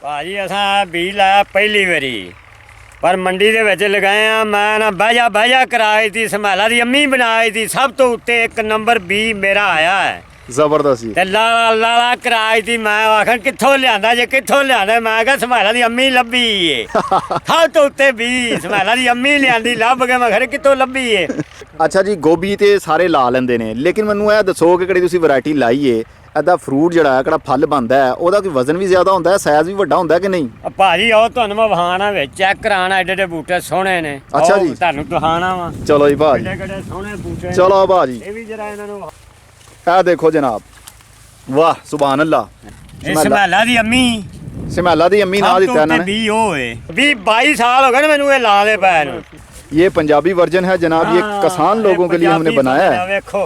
ਭਾਜੀ ਅਸਾਂ ਬੀਜ ਲਾਇਆ ਪਹਿਲੀ ਵਾਰੀ ਪਰ ਮੰਡੀ ਦੇ ਵਿੱਚ ਲਗਾਏ ਆ। ਮੈਂ ਨਾ ਬਹਿਜਾ ਕਰਾਈ ਤੀ ਸਮੈਲਾ ਦੀ ਅੰਮੀ ਬਣਾਈ ਤੀ। ਸਭ ਤੋਂ ਉੱਤੇ ਇੱਕ ਨੰਬਰ ਬੀ ਮੇਰਾ ਆਇਆ ਹੈ ਜ਼ਬਰਦਸਤ। ਤੇ ਲਾਲਾ ਕਰਾਈ ਤੀ। ਮੈਂ ਆਖਣ ਕਿੱਥੋਂ ਲਿਆਂਦਾ ਜੇ ਕਿੱਥੋਂ ਲਿਆਂਦਾ। ਮੈਂ ਕਿਹਾ ਸਮੈਲਾ ਦੀ ਅੰਮੀ ਲੱਭੀ ਏ। ਸਭ ਤੋਂ ਉੱਤੇ ਬੀ ਸਮੈਲਾ ਦੀ ਅੰਮੀ ਲਿਆਂਦੀ ਲੱਭ ਕੇ। ਮੈਂ ਖਰੇ ਕਿੱਥੋਂ ਲੱਭੀ ਏ। ਅੱਛਾ ਜੀ, ਗੋਭੀ ਤੇ ਸਾਰੇ ਲਾ ਲੈਂਦੇ ਨੇ, ਲੇਕਿਨ ਮੈਨੂੰ ਇਹ ਦੱਸੋ ਕਿ ਕਿਹੜੀ ਤੁਸੀਂ ਵੈਰਾਈਟੀ ਲਾਈ ਏ, ਇਹਦਾ ਫਰੂਟ ਜਿਹੜਾ ਹੈ, ਕਿਹੜਾ ਫਲ ਬਣਦਾ ਹੈ, ਉਹਦਾ ਕੋਈ ਵਜ਼ਨ ਵੀ ਜ਼ਿਆਦਾ ਹੁੰਦਾ ਹੈ, ਸਾਈਜ਼ ਵੀ ਵੱਡਾ ਹੁੰਦਾ ਕਿ ਨਹੀਂ? ਭਾਜੀ ਆਓ ਤੁਹਾਨੂੰ ਮੈਂ ਵਹਾਣਾ ਵਿੱਚ ਚੈੱਕ ਕਰਾਣਾ। ਏਡੇ ਏਡੇ ਬੂਟੇ ਸੋਹਣੇ ਨੇ। ਅੱਛਾ ਜੀ, ਤੁਹਾਨੂੰ ਦਿਖਾਣਾ ਵਾ। ਚਲੋ ਜੀ ਭਾਜੀ, ਕਿਹੜੇ ਸੋਹਣੇ ਬੂਟੇ। ਚਲੋ ਭਾਜੀ, ਇਹ ਵੀ ਜਰਾ ਇਹਨਾਂ ਨੂੰ ਇਹ ਦੇਖੋ ਜਨਾਬ, ਵਾਹ ਸੁਭਾਨ ਅੱਲਾ। ਇਹ ਸਮੈਲਾ ਦੀ ਅੰਮੀ। ਸਮੈਲਾ ਦੀ ਅੰਮੀ ਨਾਂ ਦਿੱਤਾ ਇਹਨਾਂ ਨੇ। 22 ਸਾਲ हो गए ना मैंने ये ला ले पैर। ये पंजाबी वर्जन है जनाब, ये किसान लोगों के लिए हमने बनाया है। देखो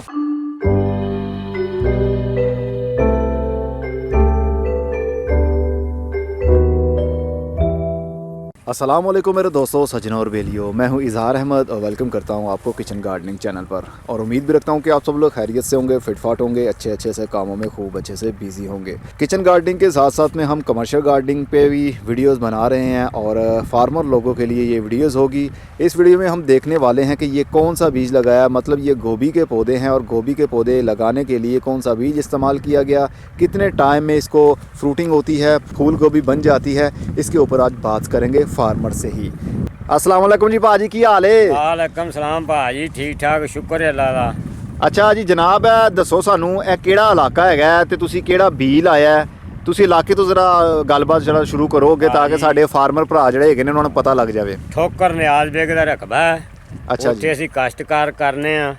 अस्सलाम वालेकुम मेरे दोस्तों, सज्जनों और बेलियों, मैं हूं इजहार अहमद और वेलकम करता हूं आपको किचन गार्डनिंग चैनल पर। और उम्मीद भी रखता हूं कि आप सब लोग खैरियत से होंगे, फिटफाट होंगे, अच्छे से कामों में खूब अच्छे से बिजी होंगे। किचन गार्डनिंग के साथ साथ में हम कमर्शियल गार्डनिंग पे भी वीडियोस बना रहे हैं और फार्मर लोगों के लिए ये वीडियोस होगी। इस वीडियो में हम देखने वाले हैं कि ये कौन सा बीज लगाया, मतलब ये गोभी के पौधे हैं और गोभी के पौधे लगाने के लिए कौन सा बीज इस्तेमाल किया गया, कितने टाइम में इसको फ्रूटिंग होती है, फूल गोभी बन जाती है, इसके ऊपर आज बात करेंगे फार्मर से ही। अस्सलाम वालेकुम जी भाजी, की हाल है? वालेकुम सलाम भाजी, ठीक ठाक शुक्र है अल्लाह दा। अच्छा जी जनाब, दसो सानू ਇਹ ਕਿਹੜਾ ਇਲਾਕਾ ਹੈਗਾ ਤੇ ਤੁਸੀਂ ਕਿਹੜਾ ਬੀ ਲਾਇਆ ਹੈ? ਤੁਸੀਂ ਇਲਾਕੇ ਤੋਂ ਜ਼ਰਾ ਗੱਲਬਾਤ ਜਿਹੜਾ ਸ਼ੁਰੂ ਕਰੋਗੇ ਤਾਂ ਕਿ ਸਾਡੇ ਫਾਰਮਰ ਭਰਾ ਜਿਹੜੇ ਹੈਗੇ ਨੇ ਉਹਨਾਂ ਨੂੰ ਪਤਾ ਲੱਗ ਜਾਵੇ। ਠੋਕਰ ਨਿਆਜ਼ ਬੇਗ ਦਾ ਰਕਬਾ ਹੈ। ਅੱਛਾ ਜੀ, ਉੱਥੇ ਅਸੀਂ ਕਾਸ਼ਤਕਾਰ ਕਰਨੇ ਆ।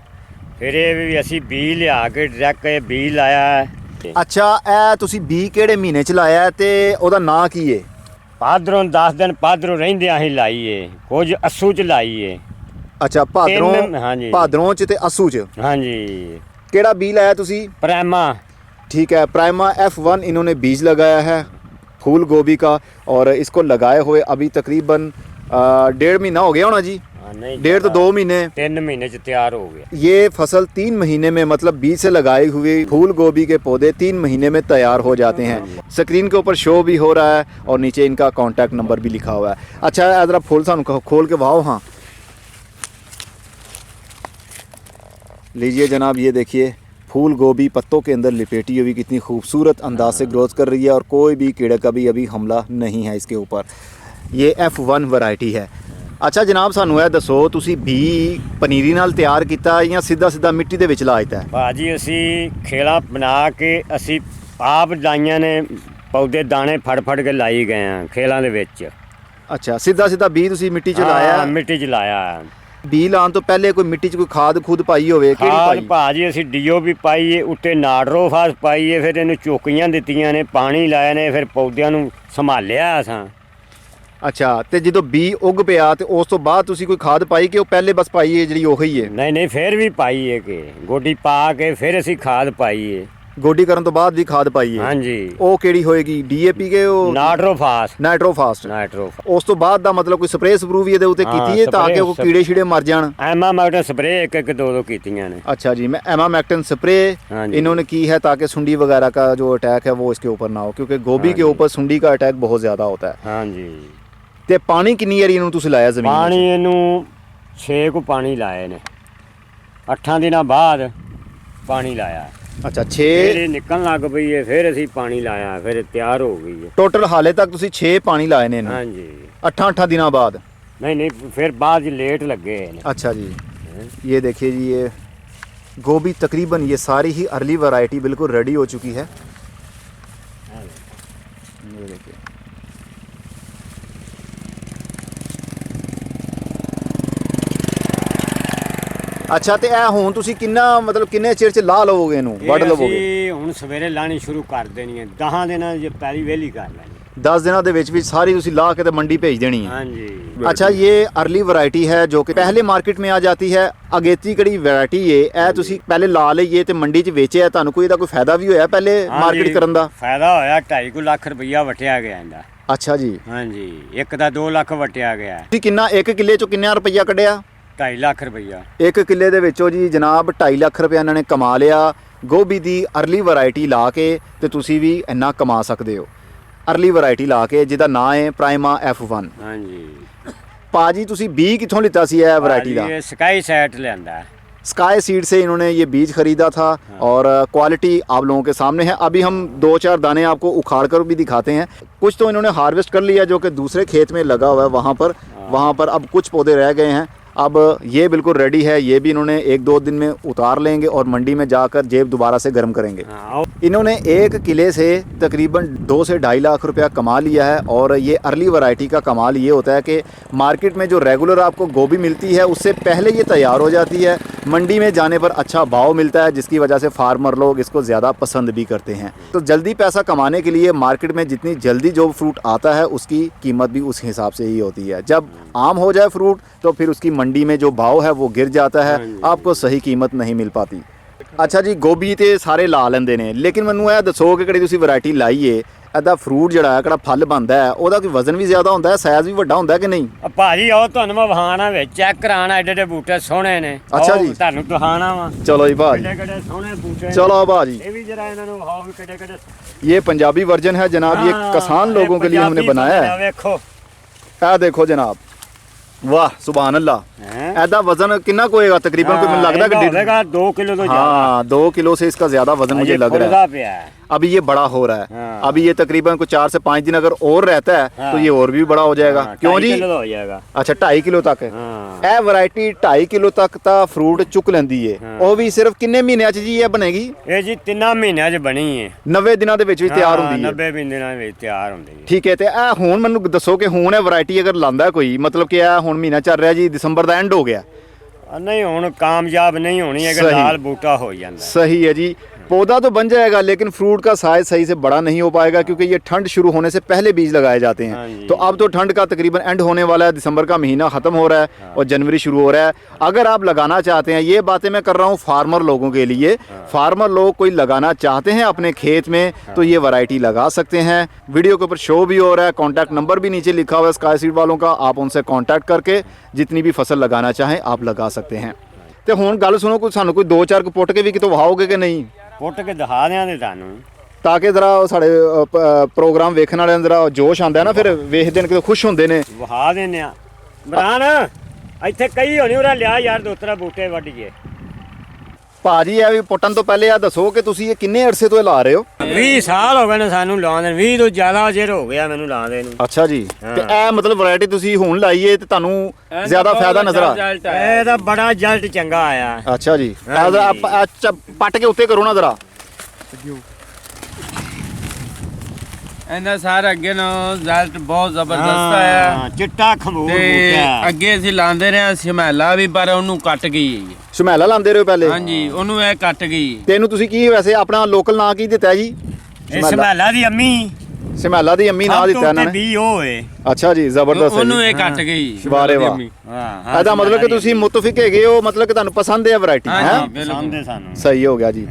ਫਿਰ ਇਹ ਵੀ ਅਸੀਂ ਬੀ ਲਿਆ ਕੇ ਡਾਇਰੈਕਟ ਇਹ ਬੀ ਲਾਇਆ ਹੈ। ਅੱਛਾ, ਇਹ ਤੁਸੀਂ ਬੀ ਕਿਹੜੇ ਮਹੀਨੇ ਚ ਲਾਇਆ ਹੈ ਤੇ ਉਹਦਾ ਨਾਂ ਕੀ ਹੈ? ਪਾਦਰੋਂ 10 ਦਿਨ ਪਾਦਰੋਂ ਰਹਿੰਦਿਆਂ ਹੀ ਲਾਈਏ, ਕੁਝ ਅੱਸੂ ਚ ਲਾਈਏ। ਅੱਛਾ, ਭਾਦਰੋਂ। ਹਾਂਜੀ, ਭਾਦਰੋਂ ਚ ਤੇ ਅਸੂ ਚ। ਹਾਂਜੀ। ਕਿਹੜਾ ਬੀ ਲਾਇਆ ਤੁਸੀਂ? प्रेमा। ठीक है, प्राइमा F1 इन्होंने बीज लगाया है फूल गोभी का और इसको लगाए हुए अभी तकरीबन 1.5 महीना हो गया होना जी। नहीं, 1.5 तो 2 महीने। 3 महीने च तैयार हो गया। ये फसल 3 महीने में, मतलब बीज से लगाई हुई फूल गोभी के पौधे 3 महीने में तैयार हो जाते हैं। स्क्रीन के ऊपर शो भी हो रहा है और नीचे इनका कॉन्टैक्ट नंबर भी लिखा हुआ है। अच्छा, ज़रा फूल सानू खोल के वाओ। हाँ लीजिए जनाब, ये देखिए फूल गोभी पत्तों के अंदर लिपेटी हुई कितनी खूबसूरत अंदाज से ग्रोथ कर रही है और कोई भी कीड़े का भी अभी हमला नहीं है इसके ऊपर। ये F1 वैरायटी है। अच्छा जनाब, सानू ਇਹ ਦੱਸੋ ਤੁਸੀਂ ਬੀ ਪਨੀਰੀ ਨਾਲ ਤਿਆਰ ਕੀਤਾ ਜਾਂ ਸਿੱਧਾ ਮਿੱਟੀ ਦੇ ਵਿੱਚ ਲਾ ਦਿੱਤਾ? ਭਾਜੀ ਅਸੀਂ ਖੇਲਾ ਬਣਾ ਕੇ ਅਸੀਂ ਆਪ ਲਾਈਆਂ ਨੇ। ਪੌਦੇ ਦਾਣੇ ਫੜ ਕੇ ਲਾਈ ਗਏ ਆ ਖੇਲਾਂ ਦੇ ਵਿੱਚ। ਅੱਛਾ, ਸਿੱਧਾ ਬੀ ਤੁਸੀਂ ਮਿੱਟੀ 'ਚ ਲਾਇਆ? ਮਿੱਟੀ 'ਚ ਲਾਇਆ। ਬੀ ਲਾਉਣ ਤੋਂ ਪਹਿਲੇ ਕੋਈ ਮਿੱਟੀ 'ਚ ਕੋਈ ਖਾਦ ਖੁਦ ਪਾਈ ਹੋਵੇ? ਕਿਹੜੀ ਪਾਈ? ਭਾਜੀ ਅਸੀਂ ਡੀਓ ਵੀ ਪਾਈਏ, ਉੱਤੇ ਨਾਟਰੋਫਾਸ ਪਾਈਏ, ਫਿਰ ਇਹਨੂੰ ਚੋਕੀਆਂ ਦਿੱਤੀਆਂ ਨੇ, ਪਾਣੀ ਲਾਇਆ ਨੇ, ਫਿਰ ਪੌਦਿਆਂ ਨੂੰ ਸੰਭਾਲਿਆ ਅਸਾਂ। ਅੱਛਾ, ਤੇ ਜਦੋਂ ਬੀ ਉੱਗ ਪਿਆ ਤੇ ਉਸ ਤੋਂ ਬਾਅਦ ਤੁਸੀਂ ਕੋਈ ਖਾਦ ਪਾਈ ਕਿ ਉਹ ਪਹਿਲੇ ਬਸ ਪਾਈ ਹੈ ਜਿਹੜੀ ਉਹੀ ਹੈ? ਨਹੀਂ ਫਿਰ ਵੀ ਪਾਈਏ ਕਿ ਗੋਡੀ ਪਾ ਕੇ ਫਿਰ ਅਸੀਂ ਖਾਦ ਪਾਈਏ। ਗੋਡੀ ਕਰਨ ਤੋਂ ਬਾਅਦ ਵੀ ਖਾਦ ਪਾਈ ਹੈ? ਹਾਂਜੀ। ਉਹ ਕਿਹੜੀ ਹੋਏਗੀ? DAP ਕੇ ਉਹ ਨਾਟਰੋਫਾਸ? ਨਾਈਟਰੋਫਾਸਟ। ਉਸ ਤੋਂ ਬਾਅਦ ਦਾ ਮਤਲਬ ਕੋਈ ਸਪਰੇਅ ਸਪਰੂ ਵੀ ਇਹਦੇ ਉੱਤੇ ਕੀਤੀ ਹੈ ਤਾਂ ਕਿ ਉਹ ਕੀੜੇ ਛੀੜੇ ਮਰ ਜਾਣ? ਐਮਾਮੈਕਟਨ ਸਪਰੇਅ ਇੱਕ ਦੋ ਕੀਤੀਆਂ ਨੇ। अच्छा जी, मैं एमामेक्टिन स्प्रे इन्होंने की है ताकि सुंडी वगैरह का जो अटैक है वो इसके ऊपर ना हो, क्योंकि गोभी के ऊपर सुंडी का अटैक बहुत ज़्यादा होता है। हाँ जी। ਤੇ ਪਾਣੀ ਕਿੰਨੀ ਵਾਰੀ ਇਹਨੂੰ ਤੁਸੀਂ ਲਾਇਆ ਜ਼ਮੀਨ ਵਿੱਚ? ਪਾਣੀ ਇਹਨੂੰ 6 ਕੁ ਪਾਣੀ ਲਾਏ ਨੇ। 8 ਦਿਨਾਂ ਬਾਅਦ ਪਾਣੀ ਲਾਇਆ। ਅੱਛਾ, 6 ਫਿਰ ਨਿਕਲਣ ਲੱਗ ਪਈ ਹੈ, ਫਿਰ ਅਸੀਂ ਪਾਣੀ ਲਾਇਆ, ਫਿਰ ਤਿਆਰ ਹੋ ਗਈ ਹੈ। ਟੋਟਲ ਹਾਲੇ ਤੱਕ ਤੁਸੀਂ 6 ਪਾਣੀ ਲਾਏ ਨੇ ਇਹਨੂੰ? ਹਾਂਜੀ। 8 ਦਿਨਾਂ ਬਾਅਦ? नहीं फिर बाद लेट लगे हैं। अच्छा जी, ये देखिए जी, ये गोभी तकरीबन ये सारी ही अर्ली वैरायटी बिल्कुल रेडी हो चुकी है। ये देखिए, अच्छा, तो ਇਹ ਹੁਣ ਤੁਸੀਂ ਕਿੰਨਾ ਮਤਲਬ ਕਿੰਨੇ ਚਿਰ ਚ ਲਾ ਲਵੋਗੇ ਇਹਨੂੰ, ਵੱਢ ਲਵੋਗੇ? ਅਸੀਂ ਹੁਣ ਸਵੇਰੇ ਲਾਣੀ ਸ਼ੁਰੂ ਕਰ ਦੇਣੀ ਹੈ। 10 ਦਿਨਾਂ ਜੇ ਪਹਿਲੀ ਵੇਲੀ ਕਰ ਲੈਣੀ। 10 ਦਿਨਾਂ ਦੇ ਵਿੱਚ ਸਾਰੀ ਤੁਸੀਂ ਲਾ ਕੇ ਤੇ ਮੰਡੀ ਭੇਜ ਦੇਣੀ है? हाँ जी। अच्छा, ये अर्ली वैरायटी है जो कि पहले मार्केट में आ जाती है। अगेती कड़ी वैरायटी है ਇਹ ਤੁਸੀਂ ਪਹਿਲੇ ਲਾ ਲਈਏ ਤੇ ਮੰਡੀ 'ਚ ਵੇਚਿਆ, ਤੁਹਾਨੂੰ ਕੋਈ ਇਹਦਾ ਕੋਈ ਫਾਇਦਾ ਵੀ ਹੋਇਆ ਪਹਿਲੇ ਮਾਰਕੀਟ ਕਰਨ ਦਾ? ਫਾਇਦਾ ਹੋਇਆ। 2.5 ਲੱਖ ਰੁਪਈਆ ਵਟਿਆ ਗਿਆ ਇਹਦਾ। ਅੱਛਾ ਜੀ। ਹਾਂਜੀ, ਇੱਕ ਦਾ 2 ਲੱਖ ਵਟਿਆ ਗਿਆ। ਤੁਸੀਂ ਕਿੰਨਾ ਇੱਕ ਕਿੱਲੇ 'ਚੋਂ ਕਿੰਨਾ ਰੁਪਈਆ ਕੱਢਿਆ? 2.5 ਲੱਖ ਰੁਪਈਆ ਇੱਕ ਕਿੱਲੇ ਦੇ ਵਿੱਚੋਂ ਜੀ ਜਨਾਬ 2.5 ਲੱਖ ਰੁਪਇਆ ਇਹਨਾਂ ਨੇ ਕਮਾ ਲਿਆ। ਗੋਭੀ ਦੀ अर्ਲੀ ਵੈਰਾਇਟੀ ਲਾ ਕੇ ਤੇ ਤੁਸੀਂ ਵੀ ਇੰਨਾ ਕਮਾ ਸਕਦੇ ਹੋ। ਅਰਲੀ ਵੈਰਾਈਟੀ ਲਾ ਕੇ ਜਿਹਦਾ ਨਾਂ ਹੈ ਪ੍ਰਾਈਮਾ F1। ਹਾਂਜੀ पाजी तुसी बी कितों लिता सी है वैरायटी का? ये स्काई सेट लियांदा है। स्काई सीड से इन्होंने ये बीज खरीदा था। और क्वालिटी आप लोगों के सामने है। अभी हम 2-4 दाने आपको उखाड़ कर भी दिखाते हैं। कुछ तो इन्होंने हार्वेस्ट कर लिया जो कि दूसरे खेत में लगा हुआ है वहाँ पर अब कुछ पौधे रह गए हैं। अब ये बिल्कुल रेडी है, ये भी इन्होंने 1-2 दिन में उतार लेंगे और मंडी में जाकर जेब दोबारा से गर्म करेंगे। इन्होंने 1 किले से तकरीबन 2 से 2.5 लाख रुपया कमा लिया है। और ये अर्ली वैरायटी का कमाल ये होता है कि मार्केट में जो रेगुलर आपको गोभी मिलती है उससे पहले ये तैयार हो जाती है, मंडी में जाने पर अच्छा भाव मिलता है, जिसकी वजह से फार्मर लोग इसको ज़्यादा पसंद भी करते हैं। तो जल्दी पैसा कमाने के लिए मार्केट में जितनी जल्दी जो फ्रूट आता है उसकी कीमत भी उस हिसाब से ही होती है। जब आम हो जाए फ्रूट तो फिर उसकी मंडी में जो भाव है वो गिर जाता है, आपको सही कीमत नहीं मिल पाती। अच्छा जी, गोभी तो सारे ला लेंदे ने, लेकिन मैनू यह दसो कि किहड़ी तुसीं वैरायटी लाई है, ਇਹਦਾ ਫਰੂਟ ਜਿਹੜਾ ਹੈ ਕਿਹੜਾ ਫਲ ਬਣਦਾ ਹੈ ਉਹਦਾ ਕੋਈ ਵਜ਼ਨ ਵੀ ਜ਼ਿਆਦਾ ਹੁੰਦਾ ਹੈ, ਸਾਈਜ਼ ਵੀ ਵੱਡਾ ਹੁੰਦਾ ਹੈ ਕਿ ਨਹੀਂ? ਭਾਜੀ ਉਹ ਤੁਹਾਨੂੰ ਮੈਂ ਵਹਾਣਾ ਵਿੱਚ ਚੈੱਕ ਕਰਾਣਾ, ਏਡੇ ਏਡੇ ਬੂਟੇ ਸੋਹਣੇ ਨੇ। ਅੱਛਾ ਜੀ, ਤੁਹਾਨੂੰ ਦਿਖਾਣਾ ਵਾ। ਚਲੋ ਜੀ ਭਾਜੀ, ਏਡੇ ਏਡੇ ਸੋਹਣੇ ਬੂਟੇ। ਚਲੋ ਭਾਜੀ, ਇਹ ਵੀ ਜਰਾ ਇਹਨਾਂ ਨੂੰ ਵਹਾਓ ਵੀ ਕਿਹੜੇ ਕਿਹੜੇ। ये पंजाबी वर्जन है जनाब, ये किसान लोगों के लिए हमने बनाया है। ਵੇਖੋ देखो जनाब, वाह सुभान अल्लाह। ऐदा वजन कितना को होएगा तकरीबन? कोई मुझे लगता है होगा 2 किलो तो ज्यादा। हाँ 2 किलो से इसका ज्यादा वजन मुझे लग रहा है। अभी ये बड़ा हो रहा है। अभी ये तकरीबन कुछ 4 से 5 दिन अगर और रहता है तो ये और भी बड़ा हो जाएगा। क्यों जी? हो जाएगा। अच्छा 2.5 किलो तक है ਇਹ ਵੈਰਾਈਟੀ 2.5 ਕਿਲੋ ਤੱਕ ਤਾਂ ਫਰੂਟ ਚੁੱਕ ਲੈਂਦੀ ਏ। ਉਹ ਵੀ ਸਿਰਫ ਕਿੰਨੇ ਮਹੀਨਿਆਂ 'ਚ ਜੀ ਇਹ ਬਣੇਗੀ? ਇਹ ਜੀ 3 ਮਹੀਨਿਆਂ 'ਚ ਬਣੀ ਹੈ। 90 ਦਿਨਾਂ ਦੇ ਵਿੱਚ ਤਿਆਰ ਹੁੰਦੀ ਹੈ। 90 ਦਿਨਾਂ ਵਿੱਚ ਤਿਆਰ ਹੁੰਦੀ ਹੈ। ਠੀਕ ਹੈ, ਤੇ ਇਹ ਹੁਣ ਮੈਨੂੰ ਦੱਸੋ ਕਿ ਹੁਣ ਇਹ ਵੈਰਾਈਟੀ ਅਗਰ ਲਾਂਦਾ ਕੋਈ, ਮਤਲਬ ਕਿ ਇਹ ਹੁਣ ਮਹੀਨਾ ਚੱਲ ਰਿਹਾ ਜੀ, ਦਸੰਬਰ ਦਾ ਐਂਡ ਹੋ ਗਿਆ, नहीं ਹੁਣ कामयाब नहीं होनी है कि लाल बूटा हो जाता। सही है जी, पौधा तो बन जाएगा लेकिन फ्रूट का साइज सही से बड़ा नहीं हो पाएगा क्योंकि ये ठंड शुरू होने से पहले बीज लगाए जाते हैं। तो अब तो ठंड का तकरीबन एंड होने वाला है, दिसंबर का महीना ख़त्म हो रहा है और जनवरी शुरू हो रहा है। अगर आप लगाना चाहते हैं, ये बातें मैं कर रहा हूँ फार्मर लोगों के लिए, फार्मर लोग कोई लगाना चाहते हैं अपने खेत में तो ये वैरायटी लगा सकते हैं। वीडियो के ऊपर शो भी हो रहा है, कॉन्टैक्ट नंबर भी नीचे लिखा हुआ है स्काई सीड वालों का, आप उनसे कॉन्टैक्ट करके जितनी भी फसल लगाना चाहें आप लगा सकते हैं। तो हुण गल सुनो, कोई सानू कोई 2-4 पुट के भी कितों वहाओगे कि नहीं? पुट के दिखा देंगे तुहानू, ताकि जरा साढ़े प्रोग्राम वेखण वाले जरा जोश आंदा है ना, फिर वेखदे ने, खुश होंदे ने। वहा देने बरान इत्थे कई होनी, उरा लिया यार 2-3 बूटे वड्डिए। भाजी ਇਹ ਵੀ ਪੁੱਟਣ ਤੋਂ ਪਹਿਲੇ ਆ ਦੱਸੋ ਕਿ ਤੁਸੀਂ ਇਹ ਕਿੰਨੇ ਅਰਸੇ ਤੋਂ ਲਾ ਰਹੇ ਹੋ? 20 ਸਾਲ ਹੋ ਗਏ ਨੇ ਸਾਨੂੰ ਲਾਉਂਦੇ, 20 ਤੋਂ ਜ਼ਿਆਦਾ ਚਿਰ ਹੋ ਗਿਆ ਮੈਨੂੰ ਲਾਉਂਦੇ ਨੂੰ। ਅੱਛਾ ਜੀ, ਤੇ ਇਹ ਮਤਲਬ ਵੈਰਾਈਟੀ ਤੁਸੀਂ ਹੁਣ ਲਾਈਏ ਤੇ ਤੁਹਾਨੂੰ ਜ਼ਿਆਦਾ ਫਾਇਦਾ ਨਜ਼ਰ ਆ? ਇਹਦਾ ਬੜਾ ਰਿਜ਼ਲਟ ਚੰਗਾ ਆਇਆ। ਅੱਛਾ ਜੀ, ਪੱਟ ਕੇ ਉੱਤੇ ਕਰੋ ਨਾ ਜ਼ਰਾ। ਇਹਦਾ ਸਾਰਾ ਅੱਗੇ ਨੂੰ ਰਿਜ਼ਲਟ ਬਹੁਤ ਜ਼ਬਰਦਸਤ ਆਇਆ। ਚਿੱਟਾ ਖੰਬੂਰ ਤੇ ਬੂਟਾ। ਅੱਗੇ ਅਸੀਂ ਲਾਉਂਦੇ ਰਹੇ ਸਮੈਲਾ ਵੀ, ਪਰ ਉਹਨੂੰ ਕੱਟ ਗਈ ਹੈ। ਸ਼ਮੈਲਾ ਲਾਉਂਦੇ ਰਹੇ ਹੋ ਪਹਿਲੇ? ਹਾਂਜੀ, ਉਹਨੂੰ ਇਹ ਕੱਟ ਗਈ। ਤੇ ਇਹਨੂੰ ਤੁਸੀਂ ਕੀ ਵੈਸੇ ਆਪਣਾ ਲੋਕਲ ਨਾਂ ਕੀ ਦਿੱਤਾ ਜੀ? ਇਹ ਸਮੈਲਾ ਦੀ ਅੰਮੀ। ਸਮੈਲਾ ਦੀ ਅੰਮੀ ਨਾਂ ਦਿੱਤਾ ਇਹਨਾਂ ਨੇ। ਵੀ ਉਹ ਏ। ਅੱਛਾ ਜੀ, ਜ਼ਬਰਦਸਤ ਹੈ ਉਹਨੂੰ ਜੀ। ਇਹ ਕੱਟ ਗਈ। ਵਾਰੇ ਵਾਹ। ਹਾਂ, ਇਹਦਾ ਮਤਲਬ ਕਿ ਤੁਸੀਂ ਮੁਤਫਿਕ ਹੈਗੇ ਹੋ, ਮਤਲਬ ਕਿ ਤੁਹਾਨੂੰ ਪਸੰਦ ਹੈ ਵੈਰਾਈਟੀ ਹੈ? ਪਸੰਦ ਹੈ ਸਾਨੂੰ। ਸਹੀ ਹੋ ਗਿਆ ਜੀ।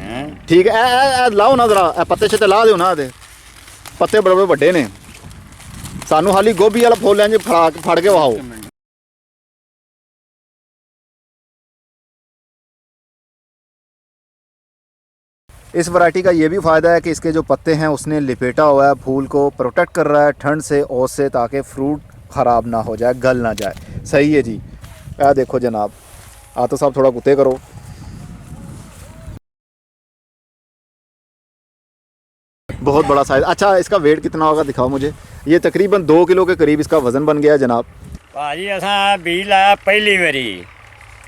ਠੀਕ ਹੈ, ਇਹ ਲਾਓ ਨਾ ਜ਼ਰਾ, ਇਹ ਪੱਤੇ ਛੇ ਲਾ ਦਿਓ ਨਾ, ਇਹਦੇ ਪੱਤੇ ਬੜੇ ਬੜੇ ਵੱਡੇ ਨੇ। ਸਾਨੂੰ ਹਾਲੀ ਗੋਭੀ ਵਾਲਾ ਫੁੱਲ ਇੰਜ ਫੜ ਕੇ ਵਹਾਓ। इस वैरायटी का ये भी फ़ायदा है कि इसके जो पत्ते हैं उसने लिपेटा हुआ है, फूल को प्रोटेक्ट कर रहा है ठंड से, ओस से, ताकि फ्रूट ख़राब ना हो जाए, गल ना जाए। सही है जी। यह देखो जनाब, तो साहब थोड़ा कुत्ते करो। बहुत बड़ा साइज। अच्छा, इसका वेट कितना होगा दिखाओ मुझे। ये तकरीबन 2 किलो के करीब इसका वज़न बन गया है जनाब। भाजी असा बीज लाया पहली बारी,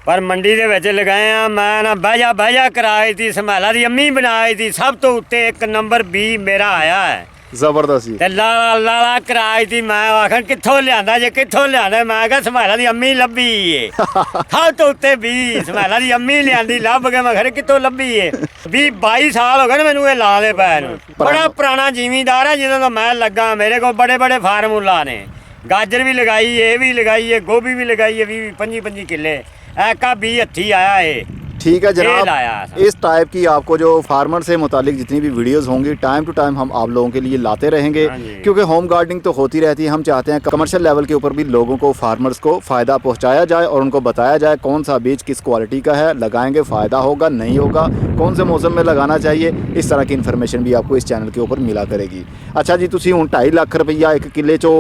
पर मंडी ਦੇ ਵਿੱਚ ਲਗਾਏ ਆ। ਮੈਂ ਨਾ ਬਹਿਜਾ ਕਰਾਈ ਤੀ, ਸਮੈਲਾ ਦੀ ਅੰਮੀ ਬਣਾਈ ਤੀ, ਸਭ ਤੋਂ ਉੱਤੇ 1 ਨੰਬਰ ਬੀ ਮੇਰਾ ਆਇਆ ਹੈ। ਜ਼ਬਰਦਸਤ ਜੀ। ਤੇ ਲਾਲਾ ਕਰਾਈ ਤੀ। ਮੈਂ ਆਖਣ ਕਿੱਥੋਂ ਲਿਆਂਦਾ ਜੇ, ਕਿੱਥੋਂ ਲਿਆਂਦਾ? ਮੈਂ ਕਿਹਾ ਸਮੈਲਾ ਦੀ ਅੰਮੀ ਲੱਭੀ ਏ। ਸਭ ਤੋਂ ਉੱਤੇ ਬੀ ਸਮੈਲਾ ਦੀ ਅੰਮੀ ਲਿਆਂਦੀ, ਲੱਭ ਕੇ। ਮੈਂ ਕਿਹਾ ਕਿੱਥੋਂ ਲੱਭੀ ਏ? 22 ਸਾਲ ਹੋ ਗਏ ਨੇ ਮੈਨੂੰ ਇਹ ਲਾ ਦੇ ਪੈ ਨੂੰ। ਬੜਾ ਪੁਰਾਣਾ ਜ਼ਿਮੀਂਦਾਰ ਹੈ ਜਦੋਂ ਦਾ ਮੈਂ ਲੱਗਾ। ਮੇਰੇ ਕੋਲ ਬੜੇ ਬੜੇ ਫਾਰਮੂਲਾ ਨੇ। ਗਾਜਰ ਵੀ ਲਗਾਈ, ਇਹ ਵੀ ਲਗਾਈ ਹੈ, ਗੋਭੀ ਵੀ ਲਗਾਈ ਹੈ, 20-25 ਕਿੱਲੇ। ਐਕਾ ਵੀ ਹੱਥੀ ਆਇਆ ਏ। ठीक है ये जनाब, लाया था। इस टाइप की आपको जो फार्मर से मुतालिक जितनी भी वीडियोस होंगी टाइम टू टाइम हम आप लोगों के लिए लाते रहेंगे, हाँ जी। क्योंकि होम गार्डनिंग तो होती रहती है। हम चाहते हैं कमर्शियल लेवल के ऊपर भी लोगों को, फार्मर्स को फ़ायदा पहुंचाया जाए और उनको बताया जाए कौन सा बीज किस क्वालिटी का है, लगाएंगे फ़ायदा होगा नहीं होगा, कौन से मौसम में लगाना चाहिए, इस तरह की इन्फॉर्मेशन भी आपको इस चैनल के ऊपर मिला करेगी। अच्छा जी, तुसी हुण 2.5 लाख रुपया एक किले चो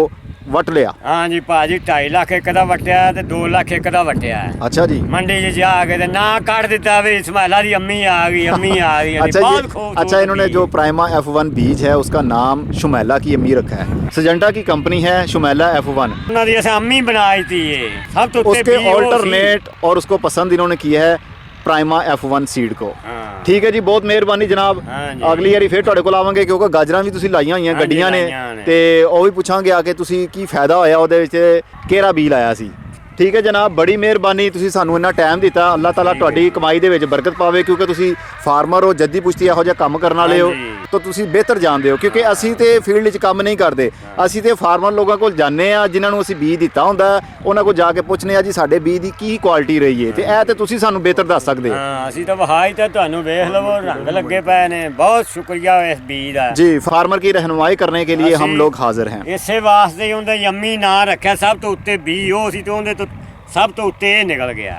वट लिया। हाँ जी भाजी 2.5 ਲੱਖ ਇੱਕ ਦਾ ਵਟਿਆ ਤੇ 2 ਲੱਖ ਇੱਕ ਦਾ ਵਟਿਆ अच्छा जी, ਮੰਡੀ 'ਚ ਜਾ ਕੇ ਤੇ ਨਾ ਕੱਢ ਦਿੱਤਾ ਵੀ ਇਸਮਾਇਲਾ ਦੀ ਅੰਮੀ ਆ ਗਈ ਅੰਮੀ आ गई अच्छा बहुत ये खूबसूरत अच्छा इन्होंने बीज। जो प्राइमा F1 बीज है उसका नाम शुमैला की अम्मी रखा है। सजेंटा की कंपनी है शुमैला F1। ਉਹਨਾਂ ਦੀ ਅਸੀਂ ਅੰਮੀ ਬਣਾਈ ਤੀ ਇਹ ਸਭ ਤੋਂ ਉੱਤੇ उसके ਬੀਜ ਉਹ ਸੀ। ऑल्टरनेट और उसको पसंद इन्होंने किया है प्राइमा F1 सीड को। ਹਾਂ ठीक है जी, बहुत ਮਿਹਰਬਾਨੀ ਜਨਾਬ। हाँ जी। ਅਗਲੀ ਵਾਰੀ ਫੇਰ ਤੁਹਾਡੇ ਕੋਲ ਆਵਾਂਗੇ ਕਿਉਂਕਿ ਗਾਜਰਾਂ ਵੀ ਤੁਸੀਂ ਲਾਈਆਂ ਹੋਈਆਂ हाँ जी, ਗੱਡੀਆਂ ਨੇ ਲਾਈਆਂ ਨੇ। ਤੇ ਉਹ ਵੀ ਪੁੱਛਾਂਗੇ ਆ ਕੇ ਤੁਸੀਂ ਕੀ ਫਾਇਦਾ ਹੋਇਆ ਉਹਦੇ ਵਿੱਚ, ਕਿਹੜਾ ਬੀਜ ਲਾਇਆ ਸੀ। ਠੀਕ ਹੈ ਜਨਾਬ, ਬੜੀ ਮਿਹਰਬਾਨੀ, ਤੁਸੀਂ ਸਾਨੂੰ ਇੰਨਾ ਟਾਈਮ ਦਿੱਤਾ। ਅੱਲਾਹ ਤਾਲਾ ਤੁਹਾਡੀ ਕਮਾਈ ਦੇ ਵਿੱਚ ਬਰਕਤ ਪਾਵੇ, ਕਿਉਂਕਿ ਤੁਸੀਂ ਫਾਰਮਰ ਹੋ, ਜੱਦੀ ਪੁਸ਼ਤੀ ਇਹੋ ਜਿਹਾ ਕੰਮ ਕਰਨ ਵਾਲੇ ਹੋ, ਹਾਂਜੀ। ਤਾਂ ਤੁਸੀਂ ਬਿਹਤਰ ਜਾਣਦੇ ਹੋ। ਕਿਉਂਕਿ ਅਸੀਂ ਤੇ ਫੀਲਡ ਵਿੱਚ ਕੰਮ ਨਹੀਂ ਕਰਦੇ, ਅਸੀਂ ਤੇ ਫਾਰਮਰ ਲੋਕਾਂ ਕੋਲ ਜਾਂਦੇ ਆ ਜਿਨ੍ਹਾਂ ਨੂੰ ਅਸੀਂ ਬੀਜ ਦਿੱਤਾ ਹੁੰਦਾ, ਉਹਨਾਂ ਕੋਲ ਜਾ ਕੇ ਪੁੱਛਨੇ ਆ ਜੀ ਸਾਡੇ ਬੀਜ ਦੀ ਕੀ ਕੁਆਲਿਟੀ ਰਹੀ ਹੈ, ਤੇ ਇਹ ਤੇ ਤੁਸੀਂ ਸਾਨੂੰ ਬਿਹਤਰ ਦੱਸ ਸਕਦੇ ਹੋ। ਹਾਂ ਅਸੀਂ ਤਾਂ ਵਹਾਈ ਤਾਂ ਤੁਹਾਨੂੰ ਵੇਖ ਲਵੋ ਰੰਗ ਲੱਗੇ ਪਏ ਨੇ। ਬਹੁਤ ਸ਼ੁਕਰੀਆ ਇਸ ਬੀਜ ਦਾ। जी, फार्मर की रहनुमाई करने के लिए हम ਅਸੀਂ लोग हाजिर हैं। ਇਸੇ ਵਾਸਤੇ ਹੀ ਉਹਦੇ ਯੰਮੀ ਨਾਂ ਰੱਖਿਆ। ਸਭ ਤੋਂ ਉੱਤੇ ਬੀਜ ਉਹ ਸੀ ਤੇ ਉਹਦੇ ਤੋਂ ਸਭ ਤੋਂ ਉੱਤੇ ਇਹ ਨਿਕਲ ਗਿਆ।